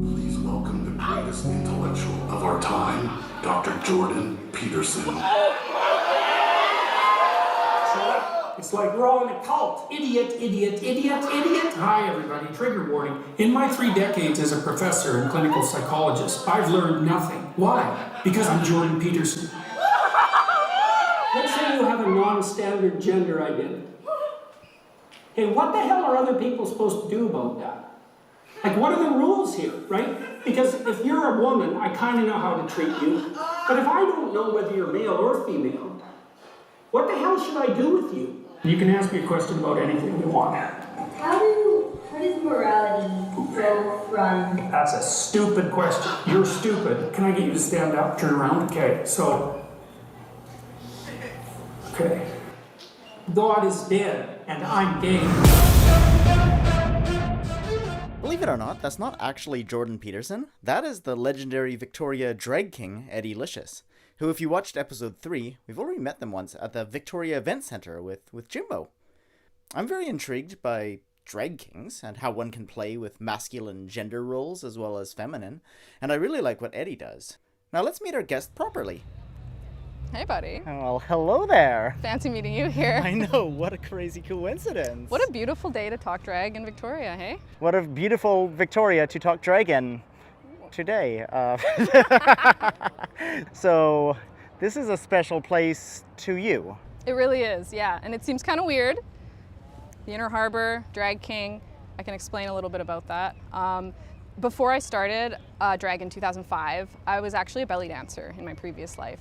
Please welcome the greatest intellectual of our time, Dr. Jordan Peterson. It's like we're all in a cult. Idiot, idiot, idiot, idiot. Hi, everybody. Trigger warning. In my 3 decades as a professor and clinical psychologist, I've learned nothing. Why? Because I'm Jordan Peterson. Let's say you have a non-standard gender identity. Hey, what the hell are other people supposed to do about that? Like, what are the rules here, right? Because if you're a woman, I kind of know how to treat you. But if I don't know whether you're male or female, what the hell should I do with you? You can ask me a question about anything you want. How does morality go from... That's a stupid question. You're stupid. Can I get you to stand up, turn around? Okay, okay. God is dead, and I'm gay. Believe it or not, that's not actually Jordan Peterson. That is the legendary Victoria drag king, Eddi Licious, who, if you watched episode 3, we've already met them once at the Victoria Event Centre with Jimbo. I'm very intrigued by drag kings and how one can play with masculine gender roles as well as feminine, and I really like what Eddi does. Now let's meet our guest properly. Hey, buddy. Well, hello there. Fancy meeting you here. I know, what a crazy coincidence. What a beautiful day to talk drag in Victoria, hey? What a beautiful Victoria to talk drag in today. So, this is a special place to you. It really is, yeah. And it seems kind of weird. The Inner Harbor, drag king. I can explain a little bit about that. Before I started drag in 2005, I was actually a belly dancer in my previous life.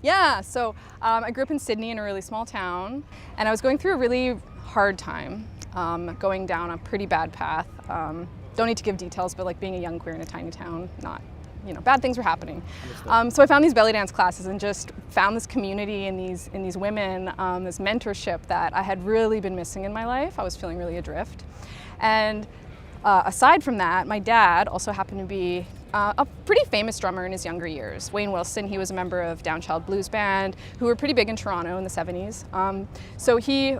Yeah, so I grew up in Sydney in a really small town, and I was going through a really hard time, going down a pretty bad path. Don't need to give details, but like being a young queer in a tiny town, not, bad things were happening. So I found these belly dance classes and just found this community in these women, this mentorship that I had really been missing in my life. I was feeling really adrift. And aside from that, my dad also happened to be a pretty famous drummer in his younger years. Wayne Wilson, he was a member of Downchild Blues Band, who were pretty big in Toronto in the 70s. So he,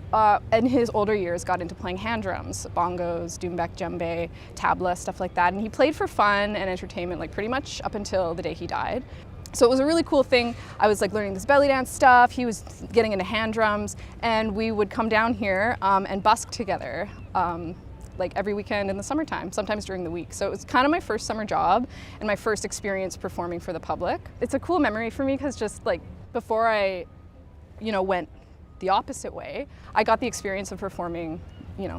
in his older years, got into playing hand drums, bongos, doumbek, djembe, tabla, stuff like that. And he played for fun and entertainment, like pretty much up until the day he died. So it was a really cool thing. I was like learning this belly dance stuff. He was getting into hand drums, and we would come down here and busk together. Like every weekend in the summertime, sometimes during the week. So it was kind of my first summer job and my first experience performing for the public. It's a cool memory for me because just like before I, went the opposite way, I got the experience of performing,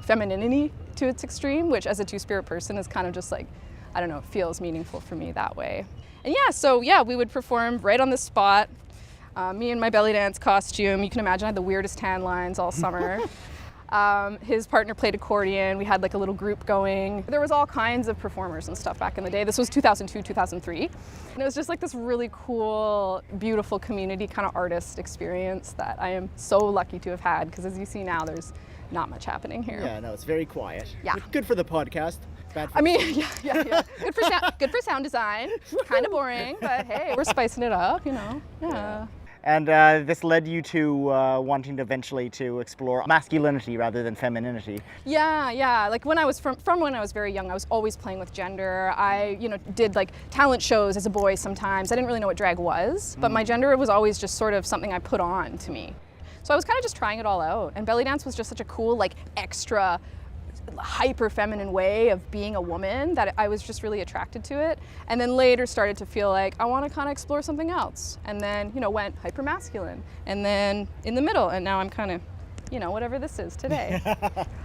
femininity to its extreme, which as a two-spirit person is kind of just like, I don't know, it feels meaningful for me that way. And we would perform right on the spot. Me in my belly dance costume. You can imagine I had the weirdest tan lines all summer. His partner played accordion. We had like a little group going. There was all kinds of performers and stuff back in the day. This was 2002, 2003. And it was just like this really cool, beautiful community kind of artist experience that I am so lucky to have had, because as you see now, there's not much happening here. Yeah, no, it's very quiet. Yeah. Good for the podcast. Bad for yeah. Good for sound design. Kind of boring, but hey, we're spicing it up, Yeah. And this led you to wanting to eventually to explore masculinity rather than femininity. Yeah. Like when I was from when I was very young, I was always playing with gender. I, did like talent shows as a boy sometimes. I didn't really know what drag was, but my gender was always just sort of something I put on to me. So I was kind of just trying it all out. And belly dance was just such a cool, like extra hyper feminine way of being a woman that I was just really attracted to it, and then later started to feel like I want to kind of explore something else, and then went hyper masculine, and then in the middle, and now I'm kind of whatever this is today.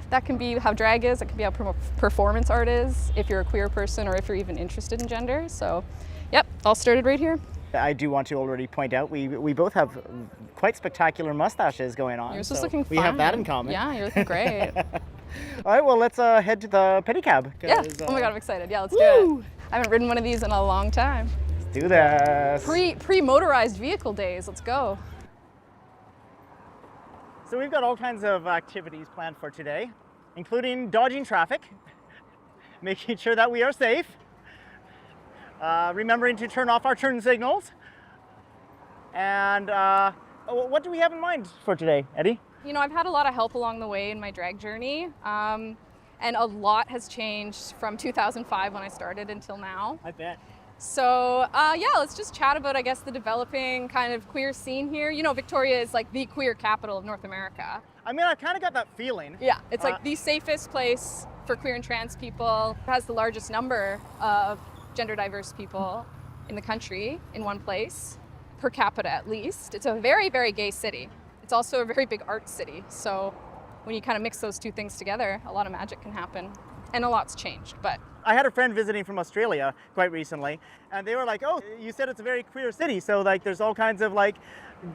That can be how drag is, it can be how performance art is, if you're a queer person or if you're even interested in gender. So yep, all started right here. I do want to already point out we both have quite spectacular mustaches going on. Yours is looking fine. We have that in common. Yeah, you're looking great. All right, well, let's head to the pedicab. Yeah. Oh my God, I'm excited. Yeah, let's do it. I haven't ridden one of these in a long time. Let's do this. Pre-motorized vehicle days. Let's go. So we've got all kinds of activities planned for today, including dodging traffic, making sure that we are safe, remembering to turn off our turn signals, and what do we have in mind for today, Eddie? I've had a lot of help along the way in my drag journey, and a lot has changed from 2005 when I started until now. I bet. So yeah, let's just chat about, I guess, the developing kind of queer scene here. Victoria is like the queer capital of North America. I mean, I kind of got that feeling. Yeah, it's like the safest place for queer and trans people. It has the largest number of gender diverse people in the country in one place, per capita at least. It's a very, very gay city. It's also a very big art city. So when you kind of mix those two things together, a lot of magic can happen. And a lot's changed, but. I had a friend visiting from Australia quite recently, and they were like, oh, you said it's a very queer city, so like there's all kinds of like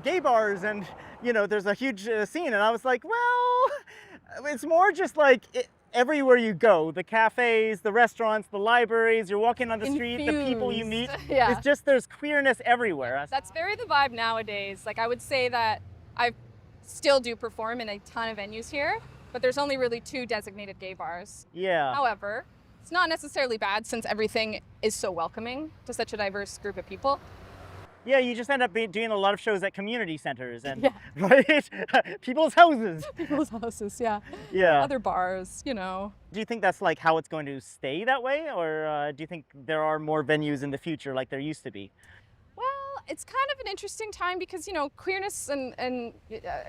gay bars and, there's a huge scene. And I was like, well, it's more just like everywhere you go, the cafes, the restaurants, the libraries, you're walking on the street, the people you meet, Yeah. It's just there's queerness everywhere. That's very the vibe nowadays. Like I would say that I still do perform in a ton of venues here, but there's only really 2 designated gay bars. Yeah. However, it's not necessarily bad since everything is so welcoming to such a diverse group of people. Yeah, you just end up doing a lot of shows at community centers and right? People's houses. People's houses, yeah. Yeah. Other bars, Do you think that's like how it's going to stay that way, or do you think there are more venues in the future like there used to be? Well, it's kind of an interesting time because, queerness and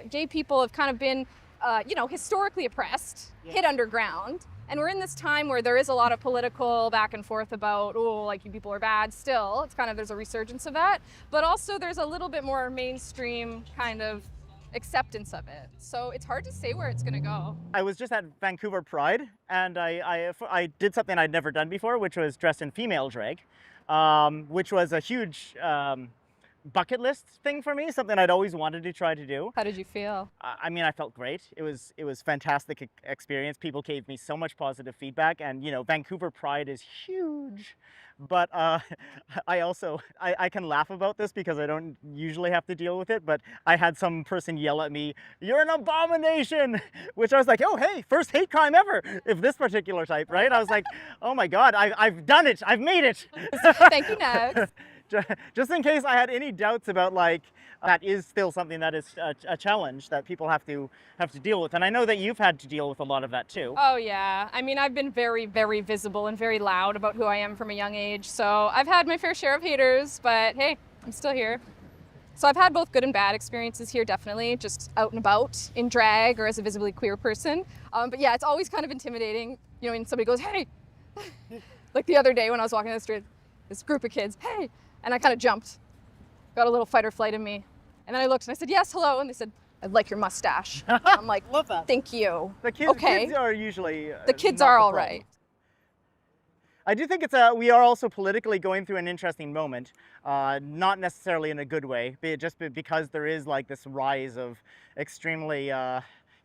gay people have kind of been, historically oppressed, hid underground. And we're in this time where there is a lot of political back and forth about, you people are bad still. It's kind of, there's a resurgence of that. But also there's a little bit more mainstream kind of acceptance of it. So it's hard to say where it's going to go. I was just at Vancouver Pride, and I did something I'd never done before, which was dress in female drag, which was a huge bucket list thing for me, something I'd always wanted to try to do. How did you feel? I mean, I felt great. It was fantastic experience. People gave me so much positive feedback, and Vancouver Pride is huge. But I can laugh about this because I don't usually have to deal with it, but I had some person yell at me, "You're an abomination," which I was like, oh, hey, first hate crime ever, if this particular type, right? I was like, oh my God, I've done it, I've made it. Thank you, next. Just in case I had any doubts about that is still something that is a challenge that people have to deal with. And I know that you've had to deal with a lot of that too. Oh yeah. I mean, I've been very, very visible and very loud about who I am from a young age. So I've had my fair share of haters, but hey, I'm still here. So I've had both good and bad experiences here, definitely, just out and about in drag or as a visibly queer person. But yeah, it's always kind of intimidating, when somebody goes, hey, like the other day when I was walking down the street, this group of kids, hey, and I kind of jumped, got a little fight or flight in me. And then I looked and I said, yes, hello. And they said, I like your mustache. I'm like, love that. Thank you. The kids, okay. Kids are usually the kids are all right. I do think we are also politically going through an interesting moment, not necessarily in a good way, just because there is like this rise of extremely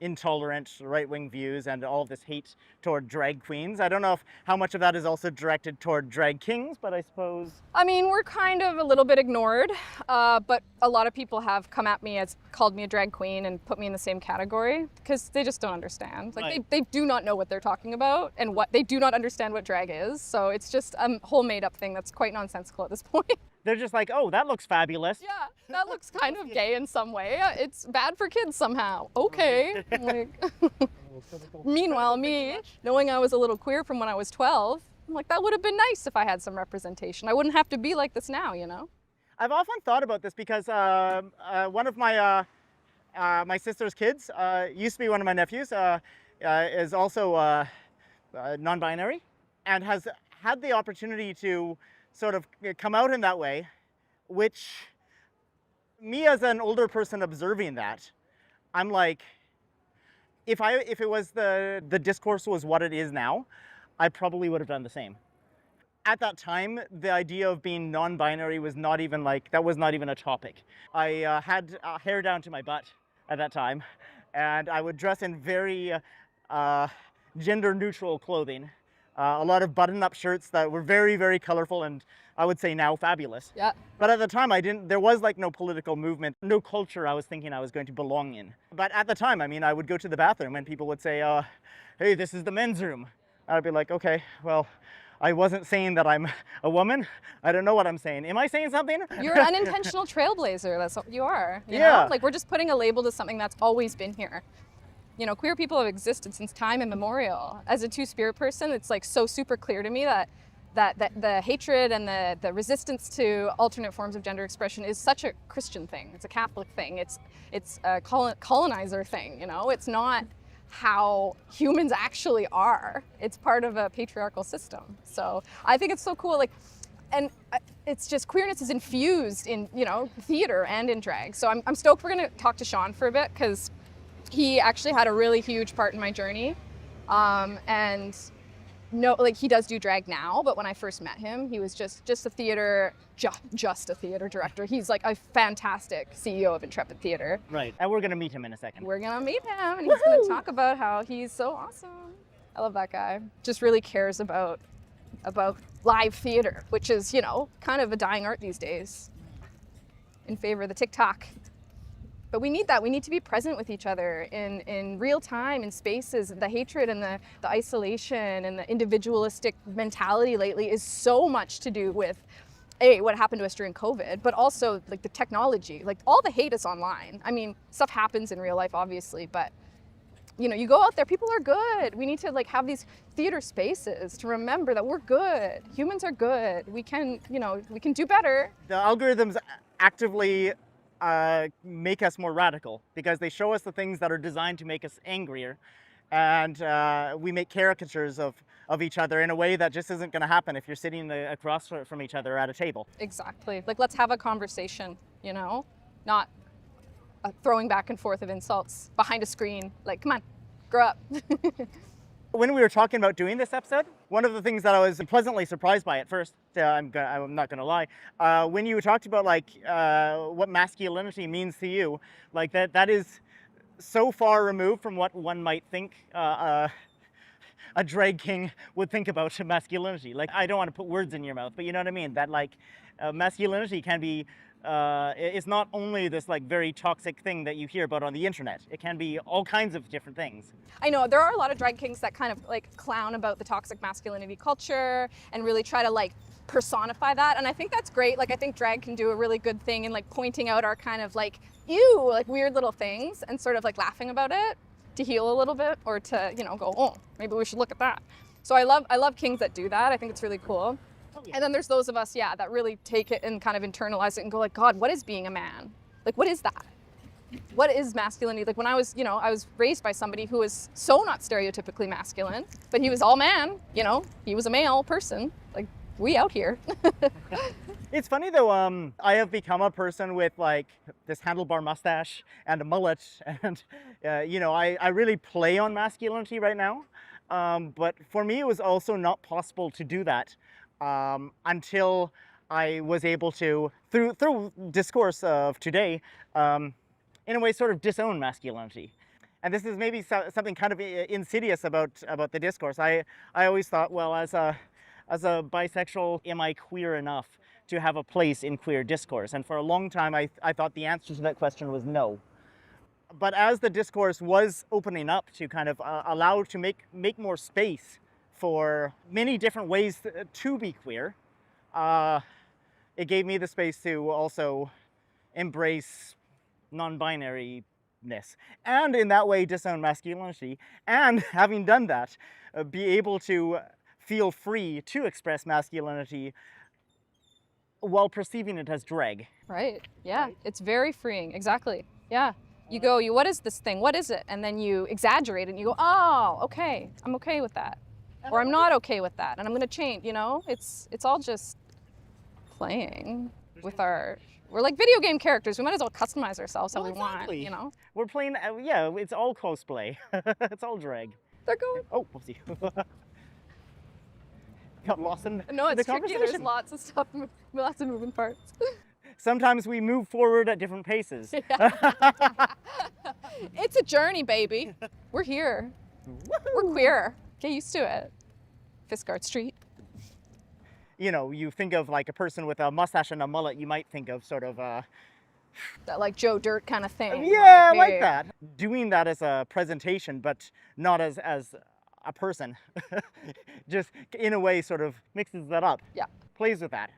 intolerant right-wing views and all of this hate toward drag queens. I don't know how much of that is also directed toward drag kings, but I suppose... I mean, we're kind of a little bit ignored, but a lot of people have come at me called me a drag queen and put me in the same category because they just don't understand. Like right. they do not know what they're talking about and they do not understand what drag is. So it's just a whole made up thing that's quite nonsensical at this point. They're just like, oh, that looks fabulous. Yeah, that looks kind of gay in some way. It's bad for kids somehow. Okay. Like, meanwhile, me, knowing I was a little queer from when I was 12, I'm like, that would have been nice if I had some representation. I wouldn't have to be like this now, you know? I've often thought about this because one of my my sister's kids used to be one of my nephews, is also non-binary, and has had the opportunity to sort of come out in that way, which me as an older person observing that, I'm like, if it was the discourse was what it is now, I probably would have done the same. At that time, the idea of being non-binary was not even a topic. I had hair down to my butt at that time, and I would dress in very gender-neutral clothing. A lot of button-up shirts that were very, very colorful and I would say now fabulous. Yeah. But at the time, there was like no political movement, no culture I was thinking I was going to belong in. But at the time, I mean, I would go to the bathroom and people would say, hey, this is the men's room. I'd be like, okay, well, I wasn't saying that I'm a woman. I don't know what I'm saying. Am I saying something? You're an unintentional trailblazer. That's what you are. You Yeah. know? Like, we're just putting a label to something that's always been here. You know, queer people have existed since time immemorial. As a two-spirit person, it's like so super clear to me that the hatred and the resistance to alternate forms of gender expression is such a Christian thing. It's a Catholic thing. It's a colonizer thing, you know? It's not how humans actually are. It's part of a patriarchal system. So I think it's so cool. Like, and it's just queerness is infused in, you know, theater and in drag. So I'm stoked we're gonna talk to Sean for a bit, because he actually had a really huge part in my journey. And no, like, he does do drag now, but when I first met him, he was just a theater, just a theater director. He's like a fantastic CEO of Intrepid Theater. Right, and we're gonna meet him in a second. We're gonna meet him, and he's gonna talk about how he's so awesome. I love that guy. Just really cares about live theater, which is, you know, kind of a dying art these days, in favor of the TikTok. But we need that. We need to be present with each other in real time, in spaces. The hatred and the isolation and the individualistic mentality lately is so much to do with, A, what happened to us during COVID, but also like the technology. Like, all the hate is online. I mean, stuff happens in real life, obviously, but you know, you go out there, people are good. We need to like have these theater spaces to remember that we're good. Humans are good. We can, you know, we can do better. The algorithms actively make us more radical because they show us the things that are designed to make us angrier, and we make caricatures of each other in a way that just isn't going to happen if you're sitting across from each other at a table. Exactly. Like, let's have a conversation, you know, not throwing back and forth of insults behind a screen. Like, come on, grow up. When we were talking about doing this episode, one of the things that I was pleasantly surprised by at first, I'm not going to lie, when you talked about like what masculinity means to you, like that is so far removed from what one might think a drag king would think about masculinity. Like, I don't want to put words in your mouth, but you know what I mean? That like masculinity can be, it's not only this like very toxic thing that you hear about on the internet. It can be all kinds of different things. I know there are a lot of drag kings that kind of like clown about the toxic masculinity culture and really try to like personify that. And I think that's great. Like, I think drag can do a really good thing in like pointing out our kind of like, ew, like weird little things and sort of like laughing about it to heal a little bit, or to, you know, go, oh, maybe we should look at that. So I love kings that do that. I think it's really cool. Oh, yeah. And then there's those of us, yeah, that really take it and kind of internalize it and go like, God, what is being a man? Like, what is that? What is masculinity? Like, when I was, you know, I was raised by somebody who was so not stereotypically masculine, but he was all man, you know, he was a male person. Like, we out here. It's funny though, I have become a person with like this handlebar mustache and a mullet, and you know, I really play on masculinity right now. But for me, it was also not possible to do that until I was able to, through discourse of today, in a way sort of disown masculinity. And this is maybe something kind of insidious about the discourse. I always thought, well, as a bisexual, am I queer enough to have a place in queer discourse? And for a long time, I thought the answer to that question was no. But as the discourse was opening up to kind of allow to make more space for many different ways to be queer, it gave me the space to also embrace non-binariness, and in that way disown masculinity, and having done that, be able to feel free to express masculinity while perceiving it as drag. Right. Yeah. It's very freeing. Exactly. Yeah. You go, what is this thing? What is it? And then you exaggerate it and you go, oh, okay. I'm okay with that. Or I'm not okay with that. And I'm going to change, you know? It's all just playing with we're like video game characters. We might as well customize ourselves how we want, you know? We're playing, yeah, it's all cosplay. It's all drag. They're going. Oh, whoopsie. Got lost in No, it's the tricky. conversation. There's lots of stuff, lots of moving parts. Sometimes we move forward at different paces. It's a journey, baby. We're here. We're queer. Get used to it. Fiskard Street. You know, you think of like a person with a mustache and a mullet, you might think of sort of That like Joe Dirt kind of thing. yeah, hey. like that. Doing that as a presentation, but not as a person. Just in a way sort of mixes that up. Yeah. Plays with that.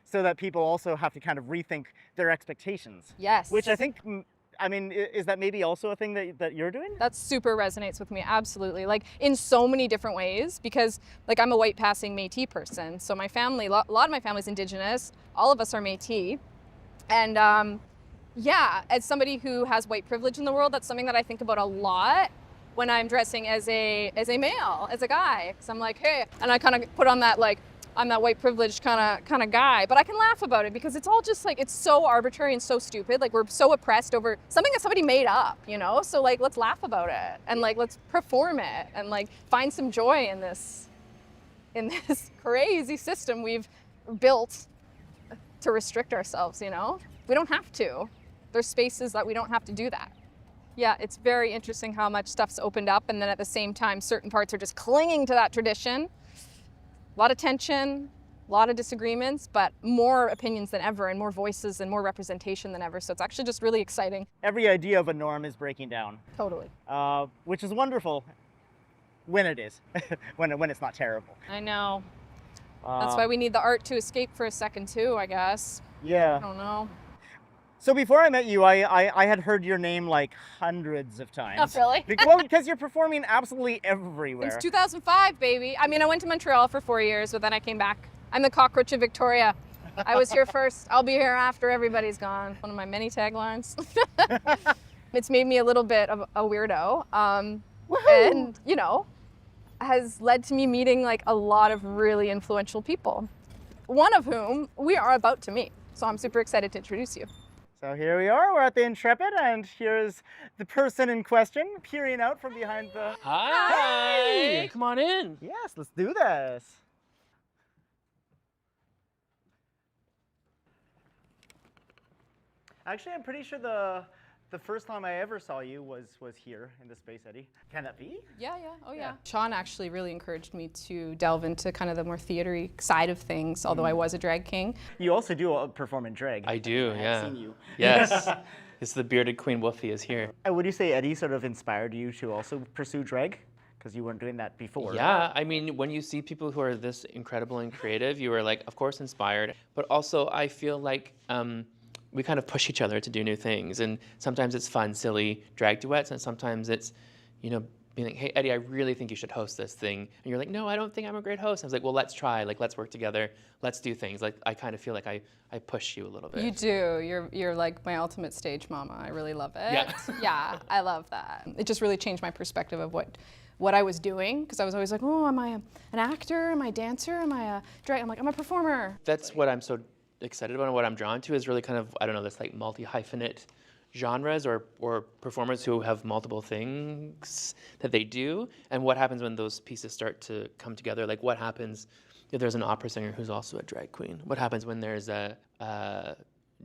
So that people also have to kind of rethink their expectations. Yes. Which I think, I mean, is that maybe also a thing that you're doing? That super resonates with me, absolutely. Like in so many different ways, because like I'm a white passing Métis person. So my family, a lot of my family's Indigenous. All of us are Métis. And yeah, as somebody who has white privilege in the world, that's something that I think about a lot when I'm dressing as a male, as a guy. Because I'm like, hey, and I kind of put on that like, I'm that white privileged kind of guy, but I can laugh about it because it's all just like, it's so arbitrary and so stupid. Like we're so oppressed over something that somebody made up, you know? So like, let's laugh about it and like, let's perform it and like find some joy in this crazy system we've built to restrict ourselves, you know? We don't have to. There's spaces that we don't have to do that. Yeah, it's very interesting how much stuff's opened up and then at the same time, certain parts are just clinging to that tradition. A lot of tension, a lot of disagreements, but more opinions than ever and more voices and more representation than ever. So it's actually just really exciting. Every idea of a norm is breaking down. Totally. Which is wonderful when it is, when it's not terrible. I know. That's why we need the art to escape for a second too, I guess. Yeah. I don't know. So before I met you, I had heard your name like hundreds of times. Oh, really? Well, because you're performing absolutely everywhere. Since 2005, baby. I mean, I went to Montreal for 4 years, but then I came back. I'm the cockroach of Victoria. I was here first. I'll be here after everybody's gone. One of my many taglines. It's made me a little bit of a weirdo. And, you know, has led to me meeting like a lot of really influential people. One of whom we are about to meet. So I'm super excited to introduce you. So here we are, we're at the Intrepid, and here's the person in question peering out from behind the... Hi! Come on in. Yes, let's do this. Actually, I'm pretty sure the first time I ever saw you was here in the space, Eddi. Can that be? Yeah. Oh, yeah. Sean actually really encouraged me to delve into kind of the more theatery side of things, although I was a drag king. You also do perform in drag. I do, yeah. I've seen you. Yes. It's the bearded Queen Wolfie is here. Would you say Eddi sort of inspired you to also pursue drag? Because you weren't doing that before. Yeah, I mean, when you see people who are this incredible and creative, you are like, of course, inspired. But also, I feel like we kind of push each other to do new things. And sometimes it's fun, silly drag duets, and sometimes it's, you know, being like, hey, Eddi, I really think you should host this thing. And you're like, no, I don't think I'm a great host. I was like, well, let's try. Like, let's work together. Let's do things. Like, I kind of feel like I push you a little bit. You do. You're like my ultimate stage mama. I really love it. Yeah. Yeah, I love that. It just really changed my perspective of what I was doing, because I was always like, oh, am I an actor? Am I a dancer? Am I a drag? I'm like, I'm a performer. That's what I'm so excited about and what I'm drawn to is really kind of, I don't know, this like multi-hyphenate genres or performers who have multiple things that they do, and what happens when those pieces start to come together. Like what happens if there's an opera singer who's also a drag queen? What happens when there's a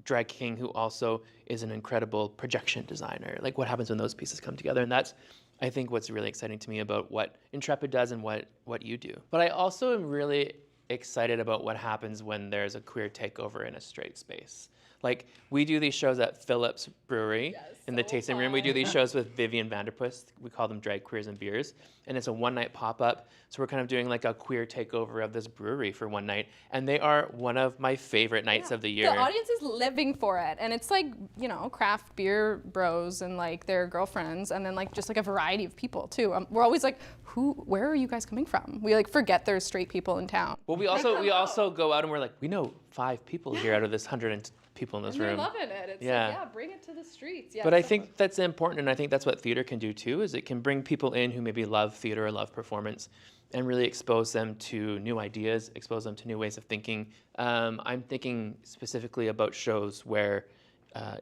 drag king who also is an incredible projection designer? Like what happens when those pieces come together? And that's, I think, what's really exciting to me about what Intrepid does and what you do. But I also am really excited about what happens when there's a queer takeover in a straight space. Like, we do these shows at Phillips Brewery in the tasting room. We do these shows with Vivian Vanderpuss. We call them Drag Queers and Beers. And it's a one-night pop-up. So we're kind of doing like a queer takeover of this brewery for one night. And they are one of my favorite nights of the year. The audience is living for it. And it's like, you know, craft beer bros and like their girlfriends and then like just like a variety of people too. We're always like, where are you guys coming from? We like forget there's straight people in town. Well, we also go out and we're like, we know 5 people here out of this 100 people in this room. They're loving it. It's like, yeah, bring it to the streets. Yeah, but I think that's important, and I think that's what theater can do too, is it can bring people in who maybe love theater or love performance and really expose them to new ideas, expose them to new ways of thinking. I'm thinking specifically about shows where,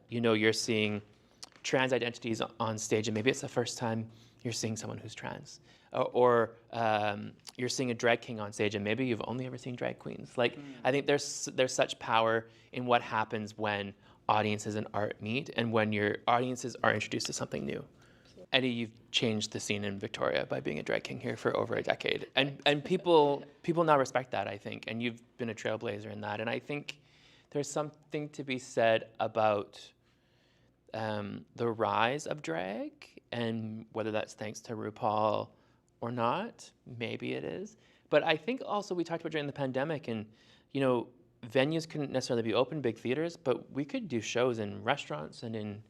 you're seeing trans identities on stage, and maybe it's the first time you're seeing someone who's trans. Or you're seeing a drag king on stage and maybe you've only ever seen drag queens. Like, I think there's such power in what happens when audiences and art meet and when your audiences are introduced to something new. Eddi, you've changed the scene in Victoria by being a drag king here for over a decade. And people now respect that, I think, and you've been a trailblazer in that. And I think there's something to be said about the rise of drag, and whether that's thanks to RuPaul or not, maybe it is. But I think also we talked about during the pandemic, and venues couldn't necessarily be open, big theaters, but we could do shows in restaurants and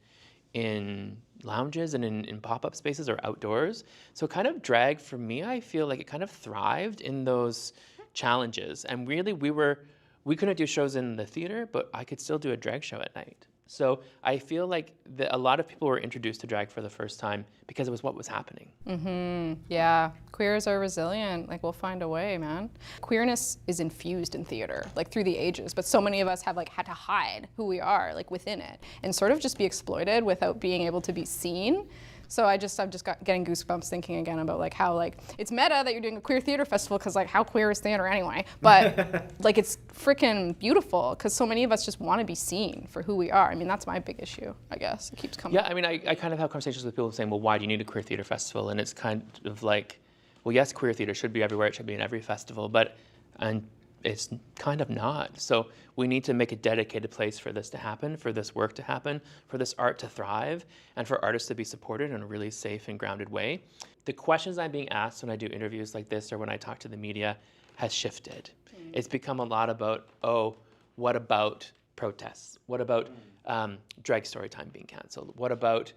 in lounges and in pop-up spaces or outdoors. So kind of drag, for me, I feel like it kind of thrived in those challenges. And really we couldn't do shows in the theater, but I could still do a drag show at night. So I feel like a lot of people were introduced to drag for the first time because it was what was happening. Yeah, queers are resilient. Like, we'll find a way, man. Queerness is infused in theater, like through the ages, but so many of us have like had to hide who we are, like within it, and sort of just be exploited without being able to be seen. So I've just getting goosebumps thinking again about like how like it's meta that you're doing a queer theater festival, because like how queer is theater anyway? But like it's freaking beautiful because so many of us just want to be seen for who we are. I mean, that's my big issue, I guess. It keeps coming. Yeah, I mean, I kind of have conversations with people saying, well, why do you need a queer theater festival? And it's kind of like, well, yes, queer theater should be everywhere. It should be in every festival, and it's kind of not. So we need to make a dedicated place for this to happen, for this work to happen, for this art to thrive, and for artists to be supported in a really safe and grounded way. The questions I'm being asked when I do interviews like this or when I talk to the media has shifted. It's become a lot about, what about protests? What about drag story time being canceled? What about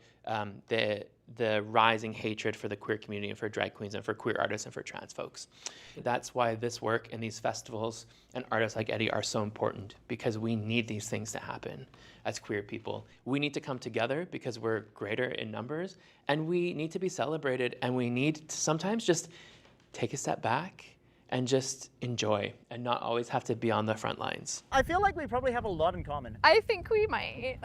the rising hatred for the queer community and for drag queens and for queer artists and for trans folks? That's why this work and these festivals and artists like Eddi are so important, because we need these things to happen as queer people. We need to come together because we're greater in numbers, and we need to be celebrated, and we need to sometimes just take a step back and just enjoy and not always have to be on the front lines. I feel like we probably have a lot in common. I think we might.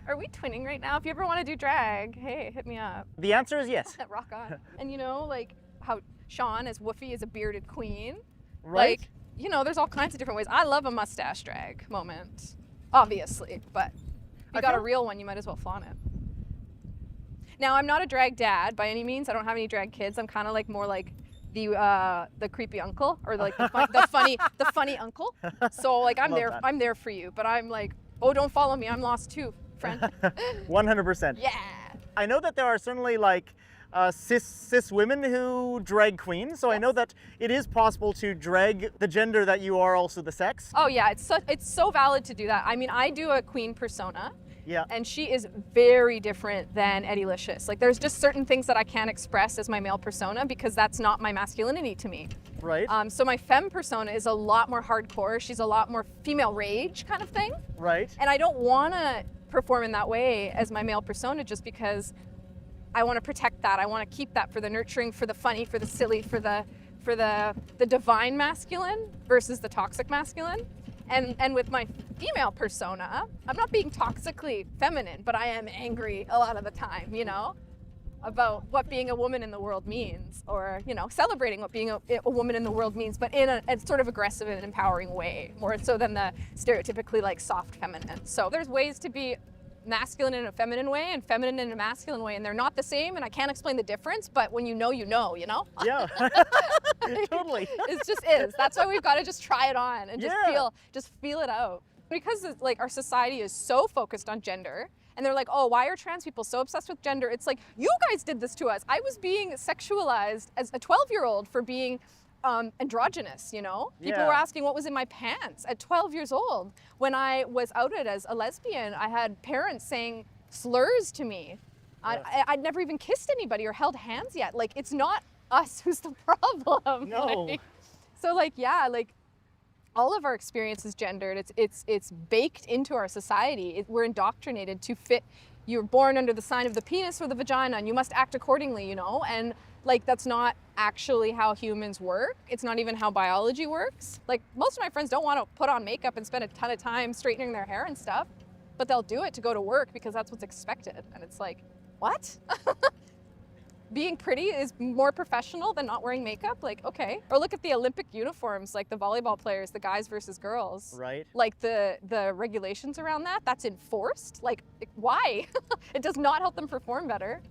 Are we twinning right now? If you ever want to do drag, hey, hit me up. The answer is yes. Rock on. And like how Sean as Woofy is a bearded queen. Right. Like, there's all kinds of different ways. I love a mustache drag moment, obviously, but if you got a real one, you might as well flaunt it. Now, I'm not a drag dad by any means. I don't have any drag kids. I'm kind of like more like the creepy uncle, or like the funny uncle. So like I'm there for you, but I'm like, oh, don't follow me, I'm lost too, friend. 100%. Yeah. I know that there are certainly like cis women who drag queens, so yes. I know that it is possible to drag the gender that you are, also the sex. Oh yeah, it's so valid to do that. I mean, I do a queen persona. Yeah. And she is very different than Eddi Licious. Like, there's just certain things that I can't express as my male persona because that's not my masculinity to me. Right. So my femme persona is a lot more hardcore. She's a lot more female rage kind of thing. Right. And I don't want to perform in that way as my male persona just because I want to protect that. I want to keep that for the nurturing, for the funny, for the silly, for the divine masculine versus the toxic masculine. And with my female persona, I'm not being toxically feminine, but I am angry a lot of the time, about what being a woman in the world means, or, celebrating what being a woman in the world means, but in a sort of aggressive and empowering way, more so than the stereotypically like soft feminine. So there's ways to be masculine in a feminine way and feminine in a masculine way, and they're not the same, and I can't explain the difference, but when you know, you know. Yeah. Totally. It just is. That's why we've got to just try it on and just Yeah. feel it out. Because like our society is so focused on gender, and they're like, oh, why are trans people so obsessed with gender? It's like, you guys did this to us. I was being sexualized as a 12-year-old for being androgynous, you know? People were asking what was in my pants at 12 years old. When I was outed as a lesbian, I had parents saying slurs to me. I'd never even kissed anybody or held hands yet. Like, it's not us who's the problem. No. Like, so like, yeah, like all of our experience is gendered. It's baked into our society. We're indoctrinated to fit. You're born under the sign of the penis or the vagina, and you must act accordingly, you know? And like, that's not actually how humans work. It's not even how biology works. Like, most of my friends don't want to put on makeup and spend a ton of time straightening their hair and stuff, but they'll do it to go to work because that's what's expected. And it's like, what? Being pretty is more professional than not wearing makeup? Like, okay. Or look at the Olympic uniforms, like the volleyball players, the guys versus girls. Right. Like the regulations around that's enforced. Like, why? It does not help them perform better.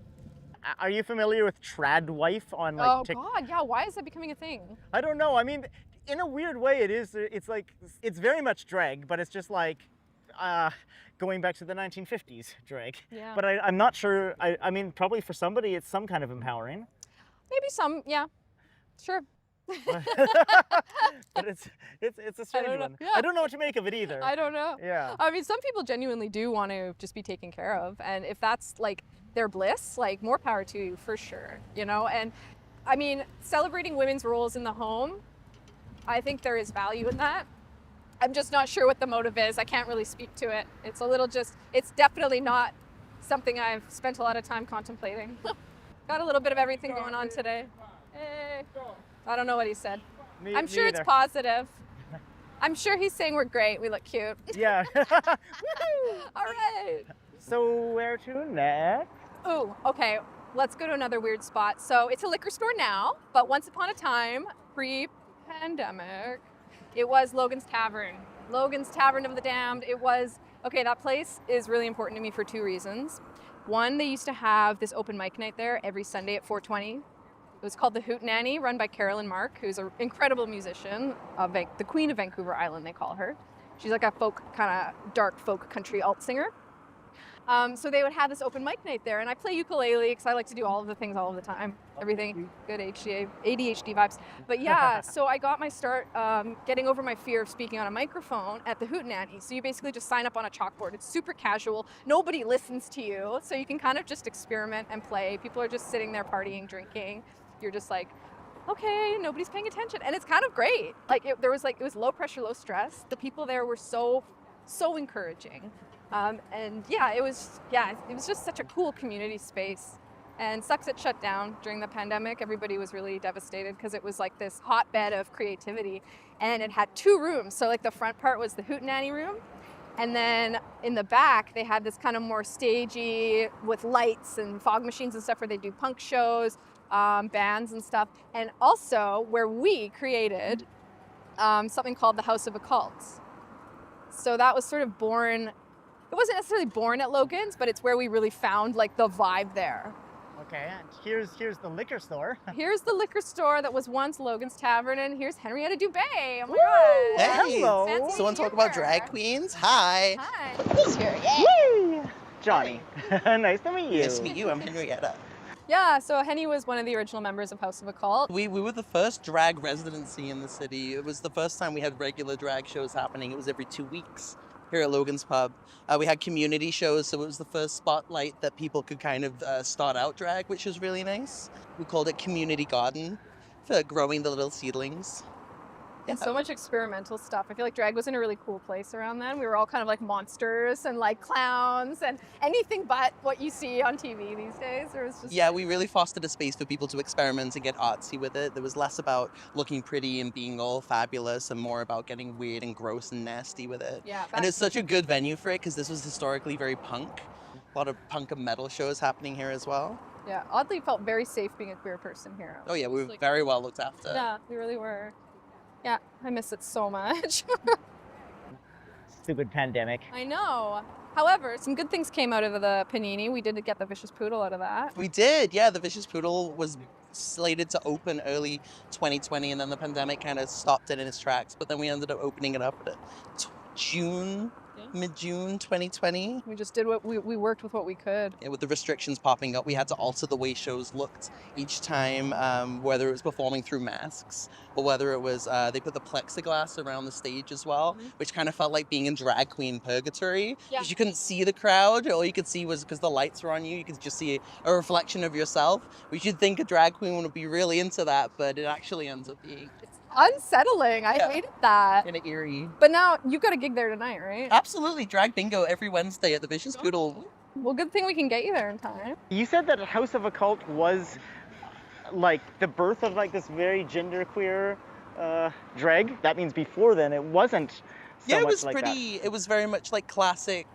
Are you familiar with trad wife on like Oh God, yeah, why is that becoming a thing? I don't know. I mean, in a weird way it is. It's like, it's very much drag, but it's just like going back to the 1950s drag. Yeah. But I'm not sure. I mean, probably for somebody it's some kind of empowering. Maybe some, yeah, sure. But it's a strange one. Yeah. I don't know what to make of it either. I don't know. Yeah. I mean, some people genuinely do want to just be taken care of, and if that's like their bliss, like, more power to you for sure, you know? And I mean, celebrating women's roles in the home, I think there is value in that. I'm just not sure what the motive is. I can't really speak to it. It's a little it's definitely not something I've spent a lot of time contemplating. Got a little bit of everything going on today. Hey. I don't know what he said. I'm sure it's positive. I'm sure he's saying we're great. We look cute. Yeah. All right. So where to next? Ooh, okay. Let's go to another weird spot. So it's a liquor store now, but once upon a time, pre-pandemic, it was Logan's Tavern. Logan's Tavern of the Damned. It was, okay, that place is really important to me for two reasons. One, they used to have this open mic night there every Sunday at 4:20. It was called the Hootenanny, run by Carolyn Mark, who's an incredible musician, the Queen of Vancouver Island, they call her. She's like a kind of dark folk country alt singer. So they would have this open mic night there, and I play ukulele because I like to do all of the things all of the time. Everything, good ADHD vibes. But yeah, so I got my start getting over my fear of speaking on a microphone at the Hootenanny. So you basically just sign up on a chalkboard. It's super casual. Nobody listens to you, so you can kind of just experiment and play. People are just sitting there partying, drinking. You're just like, okay, nobody's paying attention. And it's kind of great. Like, it was low pressure, low stress. The people there were so encouraging. And yeah, it was just such a cool community space. And sucks it shut down during the pandemic. Everybody was really devastated because it was like this hotbed of creativity. And it had two rooms. So like the front part was the Hootenanny room. And then in the back, they had this kind of more stagey with lights and fog machines and stuff where they do punk shows, bands and stuff. And also where we created something called the House of Occults. So that was sort of born, it wasn't necessarily born at Logan's, but it's where we really found like the vibe there. Okay, and here's the liquor store. Here's the liquor store that was once Logan's Tavern, and here's Henrietta Dubé. Oh my God. Hey, Hello. Fancy so want to talk about drag queens? Hi. Hi. Who's here? Yeah. Johnny. Nice to meet you. Nice to meet you. I'm Henrietta. Yeah, so Henny was one of the original members of House of Occult. We were the first drag residency in the city. It was the first time we had regular drag shows happening. It was every 2 weeks here at Logan's Pub. We had community shows, so it was the first spotlight that people could kind of start out drag, which was really nice. We called it Community Garden for growing the little seedlings. And so much experimental stuff. I feel like drag was in a really cool place around then. We were all kind of like monsters and like clowns and anything but what you see on TV these days. There was just... Yeah, we really fostered a space for people to experiment and get artsy with it. There was less about looking pretty and being all fabulous and more about getting weird and gross and nasty with it. Yeah, and it's such a good venue for it because this was historically very punk. A lot of punk and metal shows happening here as well. Yeah, oddly felt very safe being a queer person here. Oh yeah, we were very well looked after. Yeah, we really were. Yeah, I miss it so much. Stupid pandemic. I know. However, some good things came out of the panini. We did get the Vicious Poodle out of that. We did, yeah. The Vicious Poodle was slated to open early 2020, and then the pandemic kind of stopped it in its tracks. But then we ended up opening it up at June, mid-June 2020. We just did what we worked with what we could. Yeah, with the restrictions popping up, we had to alter the way shows looked each time, whether it was performing through masks or whether it was they put the plexiglass around the stage as well, which kind of felt like being in drag queen purgatory because you couldn't see the crowd. All you could see was, because the lights were on you, you could just see a reflection of yourself. We should think a drag queen would be really into that, but it actually ends up being Unsettling. I hated that. kind of eerie. But now you've got a gig there tonight, right? Absolutely, drag bingo every Wednesday at the Vicious Poodle. Well, good thing we can get you there in time. You said that House of Occult was like the birth of like this very genderqueer drag. That means before then it wasn't so Yeah, it much was like pretty. that. It was very much like classic.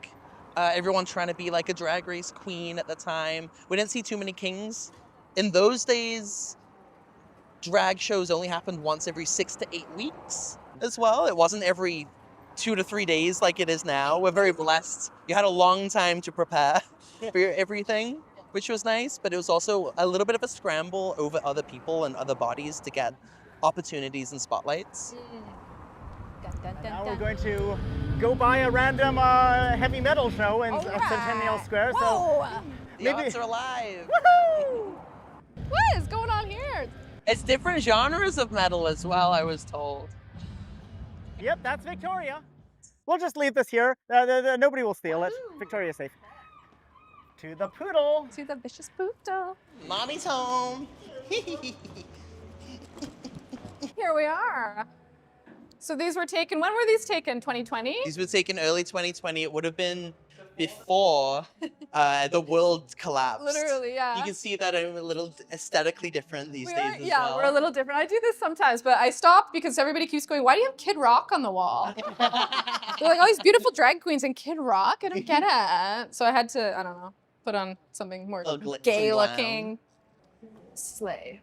Everyone trying to be like a drag race queen at the time. We didn't see too many kings. In those days, drag shows only happened once every 6 to 8 weeks as well. It wasn't every 2 to 3 days like it is now. We're very blessed. You had a long time to prepare for everything, which was nice, but it was also a little bit of a scramble over other people and other bodies to get opportunities and spotlights. Now we're going to go by a random heavy metal show in Centennial Square. Whoa! The odds are alive. Woohoo! What is going on here? It's different genres of metal as well, I was told. Yep, that's Victoria. We'll just leave this here. Nobody will steal it. Victoria's safe. To the poodle. To the Vicious Poodle. Mommy's home. Here we are. So these were taken, when were these taken? 2020? These were taken early 2020. It would have been before the world collapsed. Literally, yeah. You can see that I'm a little aesthetically different these days as Yeah, well. we're a little different. I do this sometimes, but I stopped because everybody keeps going, why do you have Kid Rock on the wall? They're like, all these beautiful drag queens and Kid Rock? I don't get it. So I had to, I don't know, put on something more glitz gay and looking. Slay.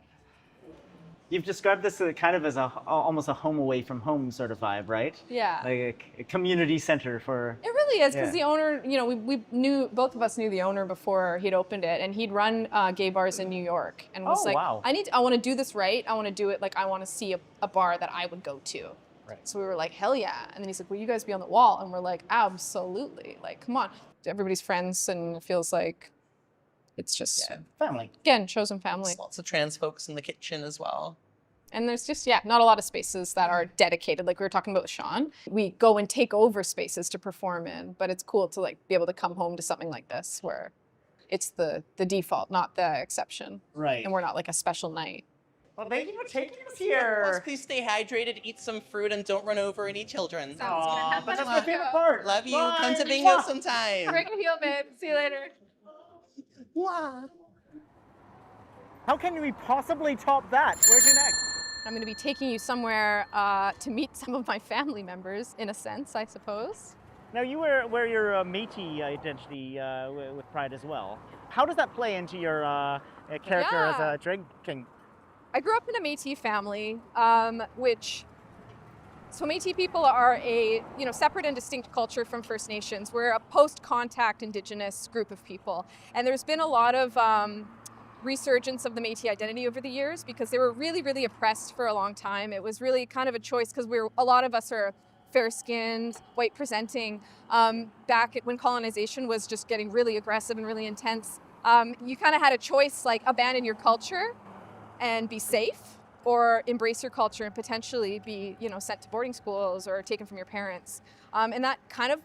You've described this kind of as almost a home away from home sort of vibe, right? Yeah. Like a community center for... It really is, because Yeah. the owner, you know, we knew, both of us knew the owner before he'd opened it, and he'd run gay bars in New York, and was Oh, like, wow. I want to do this right. I want to do it like I want to see a bar that I would go to. Right. So we were like, hell yeah. And then he's like, will you guys be on the wall? And we're like, absolutely. Like, come on. Everybody's friends, and it feels like it's just, Family. again, chosen family. There's lots of trans folks in the kitchen as well. And there's just, not a lot of spaces that are dedicated. Like we were talking about with Sean. We go and take over spaces to perform in, but it's cool to like be able to come home to something like this where it's the default, not the exception. Right. And we're not like a special night. Well, thank you for taking us Plus, here. please stay hydrated, eat some fruit, and don't run over any children. Aw, but that's my favorite part. Love you. Bye. Come to bingo Mwah. sometime. Break a heel, babe. See you later. Mwah. How can we possibly top that? Where's your next? I'm going to be taking you somewhere to meet some of my family members, in a sense, I suppose. Now, you wear your Métis identity with pride as well. How does that play into your character as a drag king? I grew up in a Métis family, so Métis people are a separate and distinct culture from First Nations. We're a post-contact Indigenous group of people, and there's been a lot of resurgence of the Métis identity over the years because they were really, really oppressed for a long time. It was really kind of a choice because a lot of us are fair-skinned, white-presenting. Back when colonization was just getting really aggressive and really intense, you kind of had a choice, like abandon your culture and be safe, or embrace your culture and potentially be, sent to boarding schools or taken from your parents. And that kind of,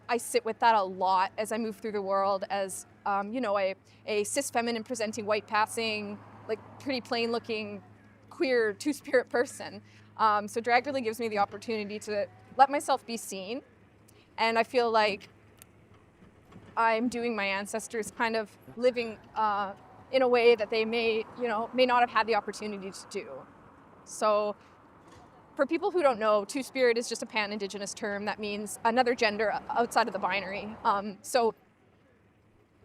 I sit with that a lot as I move through the world as, a cis feminine presenting, white passing, like pretty plain looking, queer, two-spirit person. So drag really gives me the opportunity to let myself be seen. And I feel like I'm doing my ancestors kind of living in a way that they may not have had the opportunity to do. So for people who don't know, two-spirit is just a pan-Indigenous term that means another gender outside of the binary. So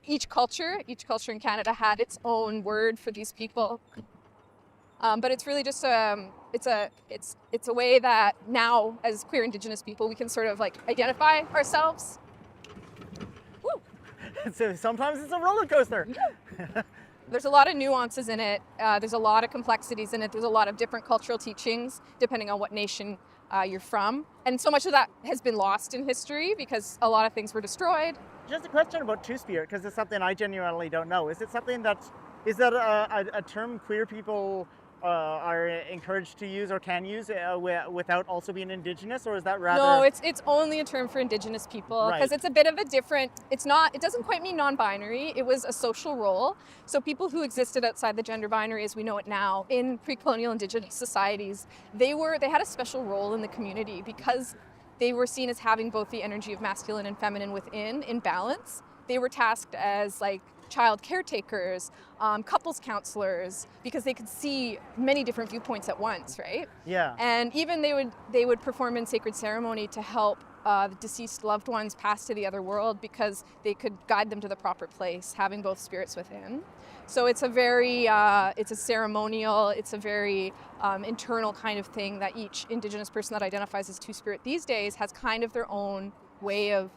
each culture in Canada had its own word for these people. But it's really just it's a way that now as queer Indigenous people we can sort of like identify ourselves. Woo. So sometimes it's a roller coaster. There's a lot of nuances in it. There's a lot of complexities in it. There's a lot of different cultural teachings depending on what nation you're from. And so much of that has been lost in history because a lot of things were destroyed. Just a question about Two-Spirit, because it's something I genuinely don't know. Is that a term queer people are encouraged to use or can use without also being Indigenous, or is that rather? No, it's only a term for Indigenous people because Right. it's a bit of a different, it doesn't quite mean non-binary, it was a social role. So people who existed outside the gender binary as we know it now in pre-colonial Indigenous societies, they had a special role in the community because they were seen as having both the energy of masculine and feminine within in balance. They were tasked as like child caretakers, couples counselors, because they could see many different viewpoints at once, right? Yeah. And even they would perform in sacred ceremony to help the deceased loved ones pass to the other world because they could guide them to the proper place, having both spirits within. So it's a very, it's a ceremonial, it's a very internal kind of thing that each Indigenous person that identifies as Two-Spirit these days has kind of their own way of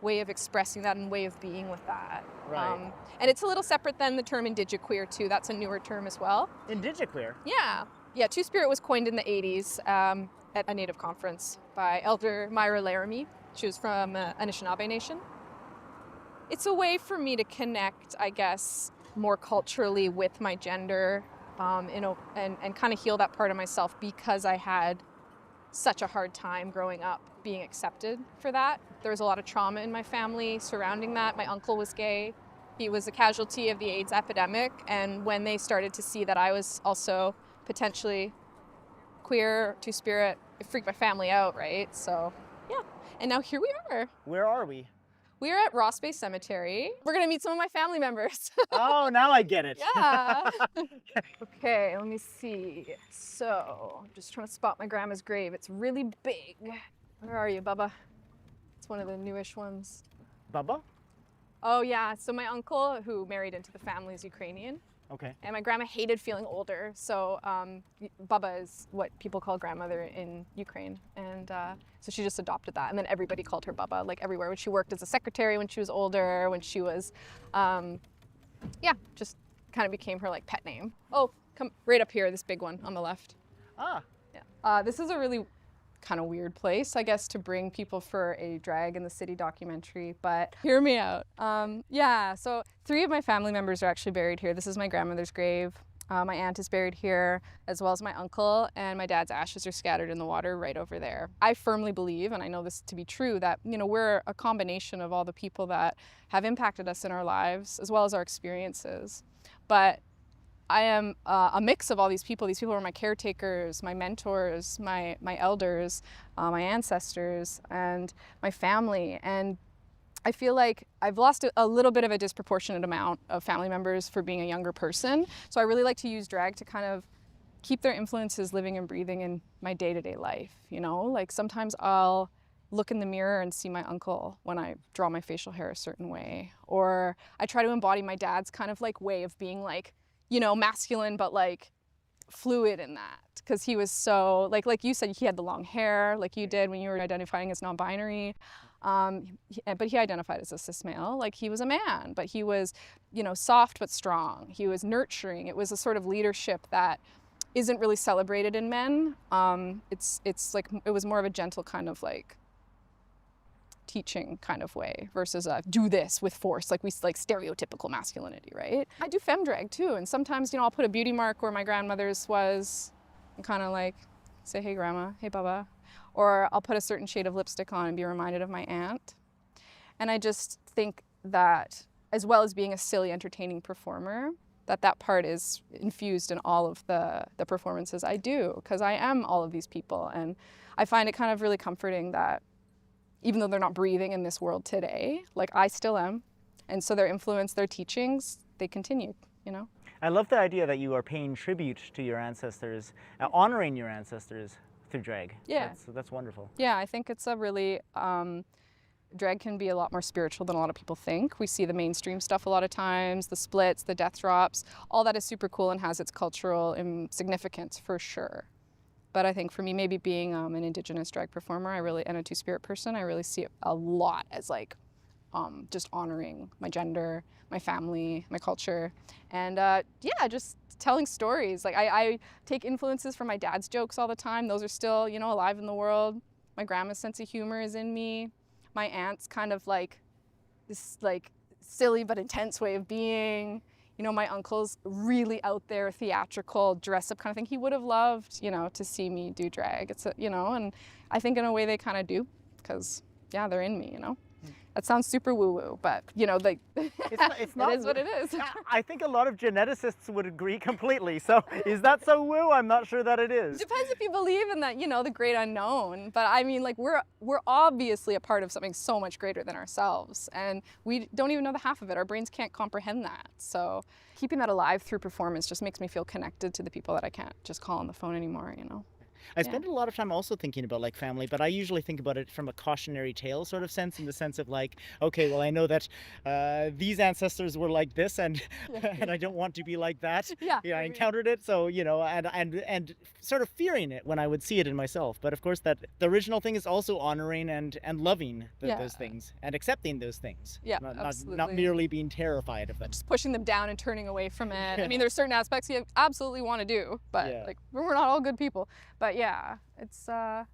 expressing that and way of being with that. Right. And it's a little separate than the term indigiqueer too. That's a newer term as well. Indigiqueer? Yeah, Two-Spirit was coined in the 80s at a Native conference by Elder Myra Laramie. She was from Anishinaabe Nation. It's a way for me to connect, I guess, more culturally with my gender and kind of heal that part of myself because I had such a hard time growing up being accepted for that. There was a lot of trauma in my family surrounding that. My uncle was gay. He was a casualty of the AIDS epidemic. And when they started to see that I was also potentially queer, Two-Spirit, it freaked my family out, right? So, yeah. And now here we are. Where are we? We are at Ross Bay Cemetery. We're going to meet some of my family members. Oh, now I get it. Yeah. Okay, let me see. So, I'm just trying to spot my grandma's grave. It's really big. Where are you, Bubba? It's one of the newish ones. Bubba? Oh, yeah. So my uncle, who married into the family, is Ukrainian. Okay. And my grandma hated feeling older. So Bubba is what people call grandmother in Ukraine. And so she just adopted that. And then everybody called her Bubba, like everywhere. When she worked as a secretary when she was older, when she was, just kind of became her like pet name. Oh, come right up here, this big one on the left. Ah. Yeah. This is a really kind of weird place, I guess, to bring people for a Drag in the City documentary, but hear me out. So 3 of my family members are actually buried here. This is my grandmother's grave. My aunt is buried here, as well as my uncle, and my dad's ashes are scattered in the water right over there. I firmly believe, and I know this to be true, that we're a combination of all the people that have impacted us in our lives, as well as our experiences. But I am a mix of all these people. These people are my caretakers, my mentors, my elders, my ancestors, and my family. And I feel like I've lost a little bit of a disproportionate amount of family members for being a younger person. So I really like to use drag to kind of keep their influences living and breathing in my day-to-day life. Like sometimes I'll look in the mirror and see my uncle when I draw my facial hair a certain way. Or I try to embody my dad's kind of like way of being like, masculine, but like fluid in that. Because he was so, like you said, he had the long hair, like you did when you were identifying as non-binary. But he identified as a cis male. Like he was a man, but he was, soft but strong. He was nurturing. It was a sort of leadership that isn't really celebrated in men. It's like, it was more of a gentle kind of like teaching kind of way versus a do this with force, like stereotypical masculinity, right? I do femme drag too, and sometimes I'll put a beauty mark where my grandmother's was and kind of like say, hey grandma, hey baba, or I'll put a certain shade of lipstick on and be reminded of my aunt. And I just think that, as well as being a silly entertaining performer, that part is infused in all of the performances I do, because I am all of these people, and I find it kind of really comforting that even though they're not breathing in this world today, like I still am. And so their influence, their teachings, they continue, I love the idea that you are paying tribute to your ancestors, honoring your ancestors through drag. Yeah. That's wonderful. Yeah, I think it's a really, drag can be a lot more spiritual than a lot of people think. We see the mainstream stuff a lot of times, the splits, the death drops, all that is super cool and has its cultural significance for sure. But I think for me, maybe being an Indigenous drag performer, and a Two-Spirit person, I really see it a lot as like just honoring my gender, my family, my culture, and just telling stories. Like I take influences from my dad's jokes all the time. Those are still, alive in the world. My grandma's sense of humor is in me. My aunt's kind of like this like silly but intense way of being. My uncle's really out there, theatrical, dress up kind of thing. He would have loved, to see me do drag. It's and I think in a way they kind of do, because they're in me, That sounds super woo-woo, but it's not, it is what it is. I think a lot of geneticists would agree completely. So is that so woo? I'm not sure that it is. Depends if you believe in that, the great unknown. But I mean, like we're obviously a part of something so much greater than ourselves, and we don't even know the half of it. Our brains can't comprehend that. So keeping that alive through performance just makes me feel connected to the people that I can't just call on the phone anymore, I spend a lot of time also thinking about like family, but I usually think about it from a cautionary tale sort of sense, in the sense of like, okay, well, I know that these ancestors were like this, and and I don't want to be like that. I encountered it, so and sort of fearing it when I would see it in myself. But of course, that the original thing is also honoring and loving those things and accepting those things. Not merely being terrified of them. Just pushing them down and turning away from it. I mean, there's certain aspects you absolutely want to do, but like we're not all good people. But it's a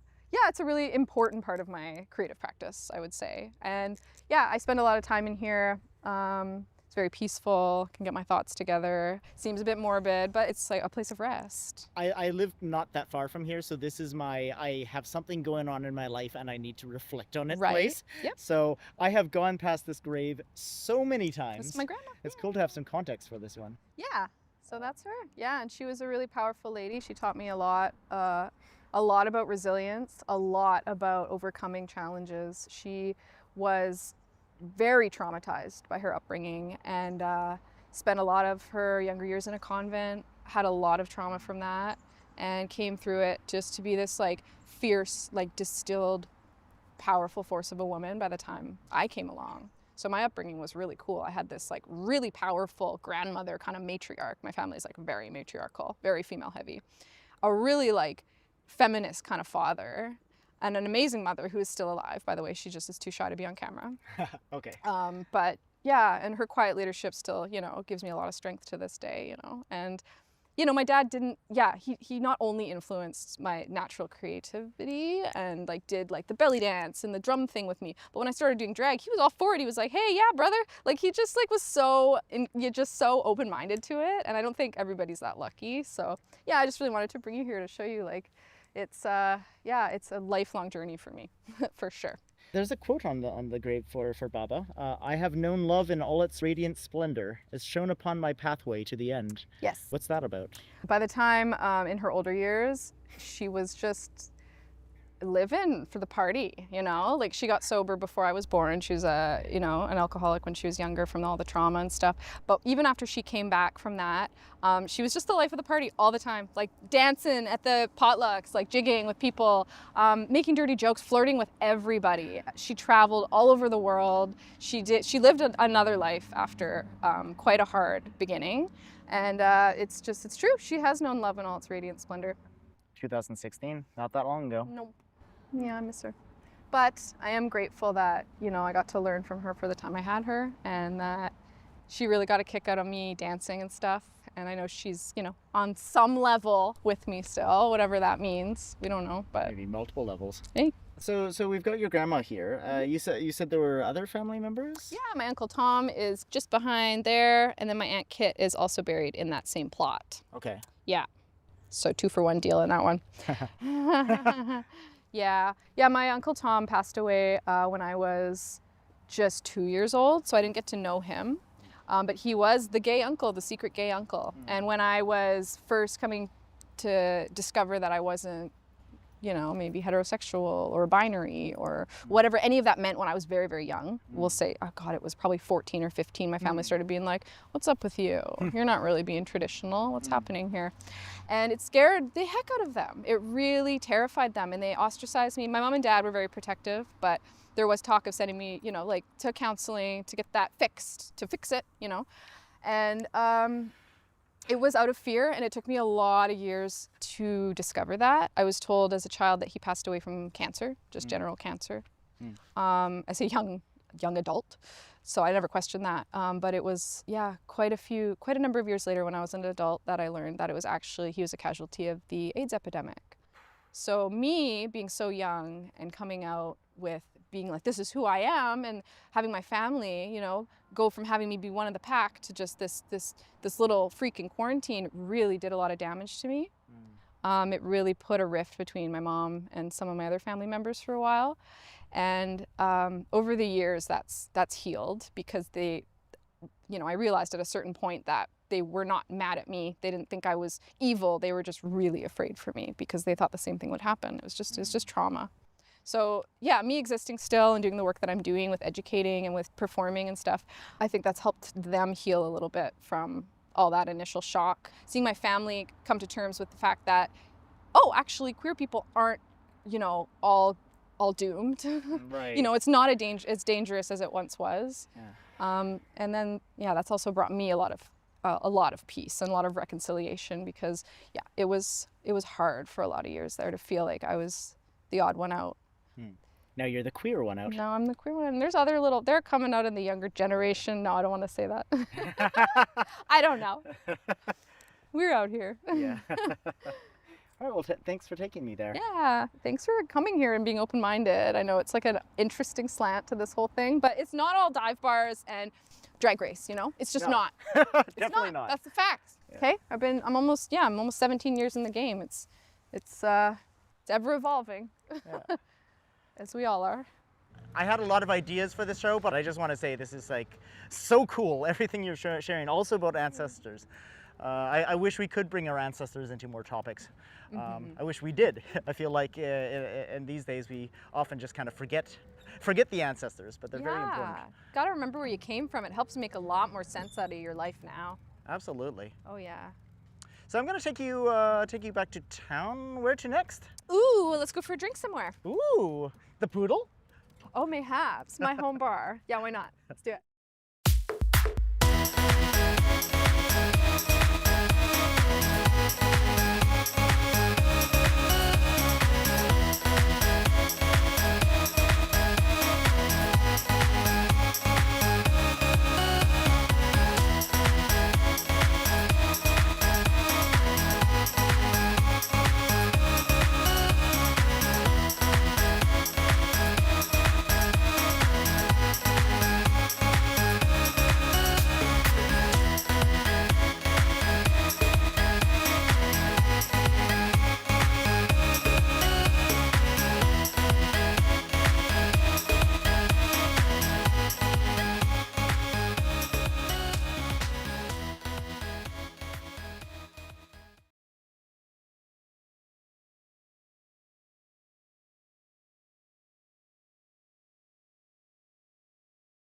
really important part of my creative practice, I would say. And I spend a lot of time in here. It's very peaceful, can get my thoughts together. Seems a bit morbid, but it's like a place of rest. I live not that far from here, so this is I have something going on in my life and I need to reflect on it place. Yep. So I have gone past this grave so many times. That's my grandma. It's cool to have some context for this one. Yeah. So that's her. Yeah, and she was a really powerful lady. She taught me a lot about resilience, a lot about overcoming challenges. She was very traumatized by her upbringing and spent a lot of her younger years in a convent, had a lot of trauma from that, and came through it just to be this like fierce, like distilled, powerful force of a woman by the time I came along. So my upbringing was really cool. I had this like really powerful grandmother, kind of matriarch. My family's like very matriarchal, very female heavy. A really like feminist kind of father, and an amazing mother who is still alive, by the way. She just is too shy to be on camera. Okay. But and her quiet leadership still, gives me a lot of strength to this day, And my dad didn't, he not only influenced my natural creativity and like did like the belly dance and the drum thing with me, but when I started doing drag, he was all for it. He was like, hey, yeah, brother. Like he just like was so open-minded to it. And I don't think everybody's that lucky. So I just really wanted to bring you here to show you like, it's a lifelong journey for me, for sure. There's a quote on the grave for Baba. I have known love in all its radiant splendor, as shown upon my pathway to the end. Yes. What's that about? By the time in her older years, she was just living for the party, like she got sober before I was born. She was an alcoholic when she was younger from all the trauma and stuff. But even after she came back from that, she was just the life of the party all the time, like dancing at the potlucks, like jigging with people, making dirty jokes, flirting with everybody. She traveled all over the world. She lived another life after quite a hard beginning. And it's true. She has known love in all its radiant splendor. 2016, not that long ago. Nope. Yeah, I miss her. But I am grateful that, I got to learn from her for the time I had her, and that she really got a kick out of me dancing and stuff. And I know she's, on some level with me still, whatever that means. We don't know, but maybe multiple levels. Hey. So we've got your grandma here. You said there were other family members? Yeah, my Uncle Tom is just behind there, and then my Aunt Kit is also buried in that same plot. Okay. Yeah. So 2-for-1 deal in that one. Yeah, my Uncle Tom passed away when I was just 2 years old, so I didn't get to know him. But he was the gay uncle, the secret gay uncle. And when I was first coming to discover that I wasn't, maybe heterosexual or binary or whatever any of that meant when I was very, very young, we'll say, oh God, it was probably 14 or 15, my family started being like, what's up with you? You're not really being traditional. What's happening here? And it scared the heck out of them. It really terrified them, and they ostracized me. My mom and dad were very protective, but there was talk of sending me, like to counseling to get that fixed, to fix it, And it was out of fear, and it took me a lot of years to discover that. I was told as a child that he passed away from cancer, just general cancer, as a young young adult. So I never questioned that. But it was, yeah, quite a number of years later when I was an adult that I learned that it was actually, he was a casualty of the AIDS epidemic. So me being so young and coming out with being like, this is who I am, and having my family, you know, go from having me be one of the pack to just this little freak in quarantine really did a lot of damage to me. It really put a rift between my mom and some of my other family members for a while. And over the years, that's healed because they, you know, I realized at a certain point that they were not mad at me. They didn't think I was evil. They were just really afraid for me because they thought the same thing would happen. It was just trauma. So yeah, me existing still and doing the work that I'm doing with educating and with performing and stuff, I think that's helped them heal a little bit from all that initial shock. Seeing my family come to terms with the fact that, oh, actually queer people aren't, you know, all doomed. Right. You know, it's not as dangerous as it once was. Yeah. And then, yeah, that's also brought me a lot of peace and a lot of reconciliation because, yeah, it was hard for a lot of years there to feel like I was the odd one out. Now you're the queer one out. No, I'm the queer one. And there's other they're coming out in the younger generation. No, I don't want to say that. I don't know. We're out here. Yeah. All right, well, thanks for taking me there. Yeah, thanks for coming here and being open-minded. I know it's like an interesting slant to this whole thing, but it's not all dive bars and drag race, you know? It's just not. Definitely not. That's the fact. Yeah. Okay? I'm almost 17 years in the game. It's ever evolving. Yeah. As we all are. I had a lot of ideas for the show, but I just want to say this is like so cool. Everything you're sharing, also about ancestors. I wish we could bring our ancestors into more topics. I wish we did. I feel like in these days we often just kind of forget the ancestors, but they're very important. Got to remember where you came from. It helps make a lot more sense out of your life now. Absolutely. Oh yeah. So I'm going to take you back to town. Where to next? Ooh, let's go for a drink somewhere. Ooh, the Poodle? Oh, mayhaps. My home bar. Yeah, why not? Let's do it.